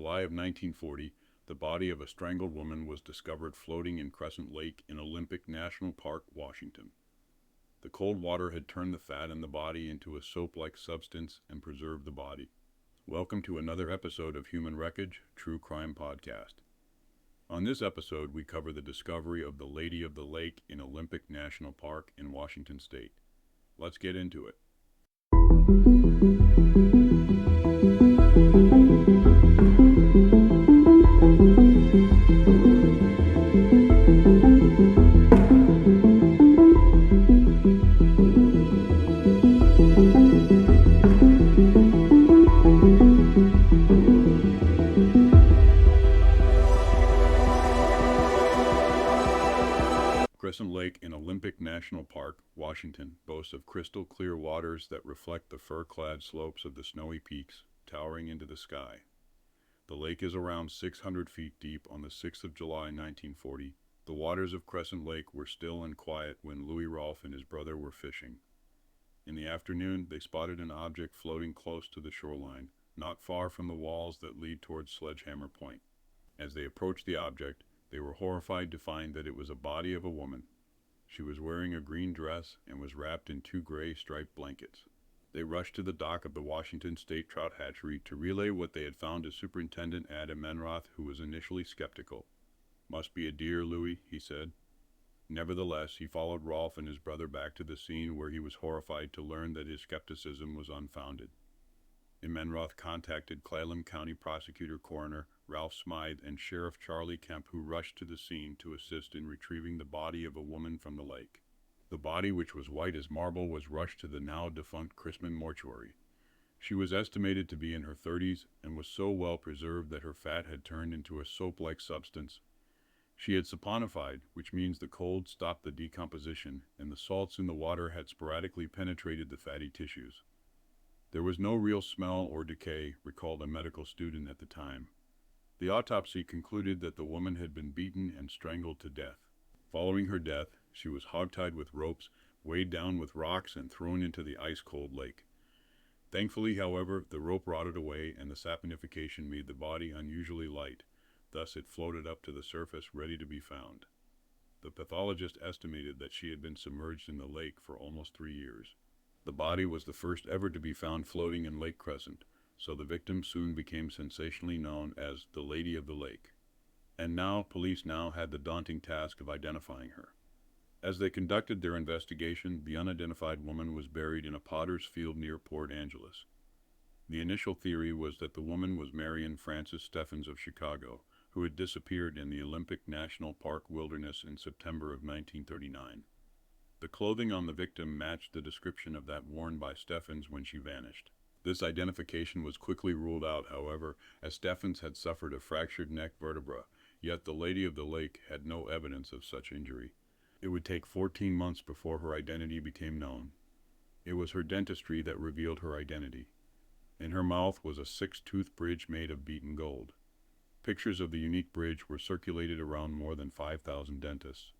July of 1940, the body of a strangled woman was discovered floating in Crescent Lake in Olympic National Park, Washington. The cold water had turned the fat in the body into a soap-like substance and preserved the body. Welcome to another episode of Human Wreckage, True Crime Podcast. On this episode, we cover the discovery of the Lady of the Lake in Olympic National Park in Washington State. Let's get into it. Crescent Lake in Olympic National Park, Washington, boasts of crystal clear waters that reflect the fir-clad slopes of the snowy peaks, towering into the sky. The lake is around 600 feet deep. On the 6th of July, 1940, the waters of Crescent Lake were still and quiet when Louis Rolfe and his brother were fishing. In the afternoon, they spotted an object floating close to the shoreline, not far from the walls that lead towards Sledgehammer Point. As they approached the object, they were horrified to find that it was a body of a woman. She was wearing a green dress and was wrapped in two gray striped blankets. They rushed to the dock of the Washington State Trout Hatchery to relay what they had found to Superintendent Adam Menroth, who was initially skeptical. "Must be a deer, Louis," he said. Nevertheless, he followed Rolfe and his brother back to the scene, where he was horrified to learn that his skepticism was unfounded. Menroth contacted Clallam County Prosecutor Coroner Ralph Smythe and Sheriff Charlie Kemp, who rushed to the scene to assist in retrieving the body of a woman from the lake. The body, which was white as marble, was rushed to the now-defunct Chrisman mortuary. She was estimated to be in her 30s and was so well preserved that her fat had turned into a soap-like substance. She had saponified, which means the cold stopped the decomposition, and the salts in the water had sporadically penetrated the fatty tissues. There was no real smell or decay, recalled a medical student at the time. The autopsy concluded that the woman had been beaten and strangled to death. Following her death, she was hogtied with ropes, weighed down with rocks, and thrown into the ice-cold lake. Thankfully, however, the rope rotted away and the saponification made the body unusually light. Thus, it floated up to the surface, ready to be found. The pathologist estimated that she had been submerged in the lake for almost 3 years. The body was the first ever to be found floating in Lake Crescent, so the victim soon became sensationally known as the Lady of the Lake. And now, police had the daunting task of identifying her. As they conducted their investigation, the unidentified woman was buried in a potter's field near Port Angeles. The initial theory was that the woman was Marion Frances Steffens of Chicago, who had disappeared in the Olympic National Park wilderness in September of 1939. The clothing on the victim matched the description of that worn by Steffens when she vanished. This identification was quickly ruled out, however, as Steffens had suffered a fractured neck vertebra, yet the Lady of the Lake had no evidence of such injury. It would take 14 months before her identity became known. It was her dentistry that revealed her identity. In her mouth was a 6-tooth bridge made of beaten gold. Pictures of the unique bridge were circulated around more than 5,000 dentists.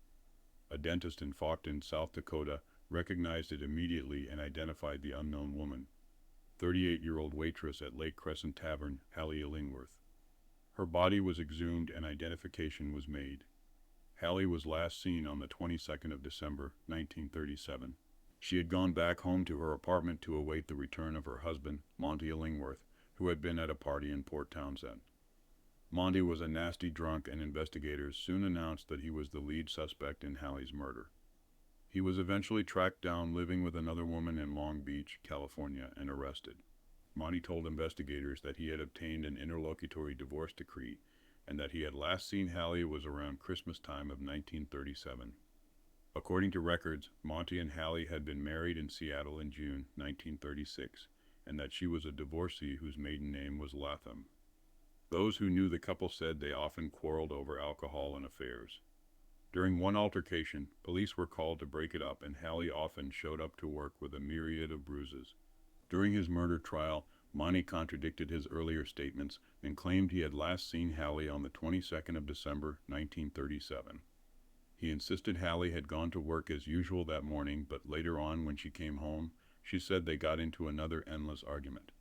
A dentist in Faulkton, South Dakota, recognized it immediately and identified the unknown woman, 38-year-old waitress at Lake Crescent Tavern, Hallie Illingworth. Her body was exhumed and identification was made. Hallie was last seen on the 22nd of December, 1937. She had gone back home to her apartment to await the return of her husband, Monty Illingworth, who had been at a party in Port Townsend. Monty was a nasty drunk, and investigators soon announced that he was the lead suspect in Hallie's murder. He was eventually tracked down living with another woman in Long Beach, California, and arrested. Monty told investigators that he had obtained an interlocutory divorce decree and that he had last seen Hallie was around Christmas time of 1937. According to records, Monty and Hallie had been married in Seattle in June 1936, and that she was a divorcee whose maiden name was Latham. Those who knew the couple said they often quarreled over alcohol and affairs. During one altercation, police were called to break it up, and Hallie often showed up to work with a myriad of bruises. During his murder trial, Monty contradicted his earlier statements and claimed he had last seen Hallie on the 22nd of December, 1937. He insisted Hallie had gone to work as usual that morning, but later on, when she came home, she said they got into another endless argument.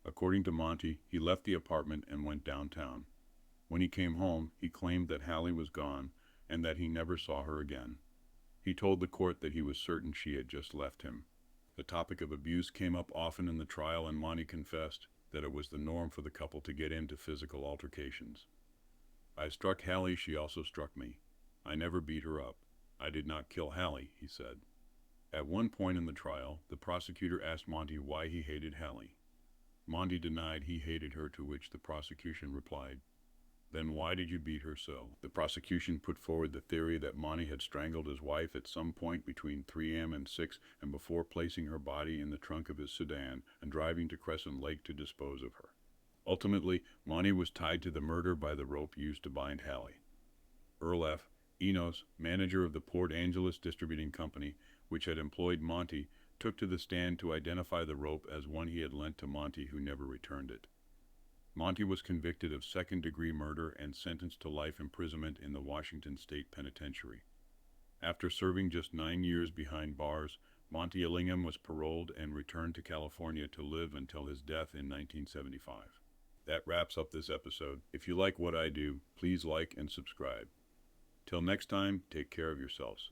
According to Monty, he left the apartment and went downtown. When he came home, he claimed that Hallie was gone and that he never saw her again. He told the court that he was certain she had just left him. The topic of abuse came up often in the trial, and Monty confessed that it was the norm for the couple to get into physical altercations. "I struck Hallie, she also struck me. I never beat her up. I did not kill Hallie," he said. At one point in the trial, the prosecutor asked Monty why he hated Hallie. Monty denied he hated her, to which the prosecution replied, "Then why did you beat her so?" The prosecution put forward the theory that Monty had strangled his wife at some point between 3 a.m. and 6 and before placing her body in the trunk of his sedan and driving to Crescent Lake to dispose of her. Ultimately, Monty was tied to the murder by the rope used to bind Hallie. Earl F. Enos, manager of the Port Angeles Distributing Company, which had employed Monty, took to the stand to identify the rope as one he had lent to Monty, who never returned it. Monty was convicted of second-degree murder and sentenced to life imprisonment in the Washington State Penitentiary. After serving just 9 years behind bars, Monty Illingworth was paroled and returned to California to live until his death in 1975. That wraps up this episode. If you like what I do, please like and subscribe. Till next time, take care of yourselves.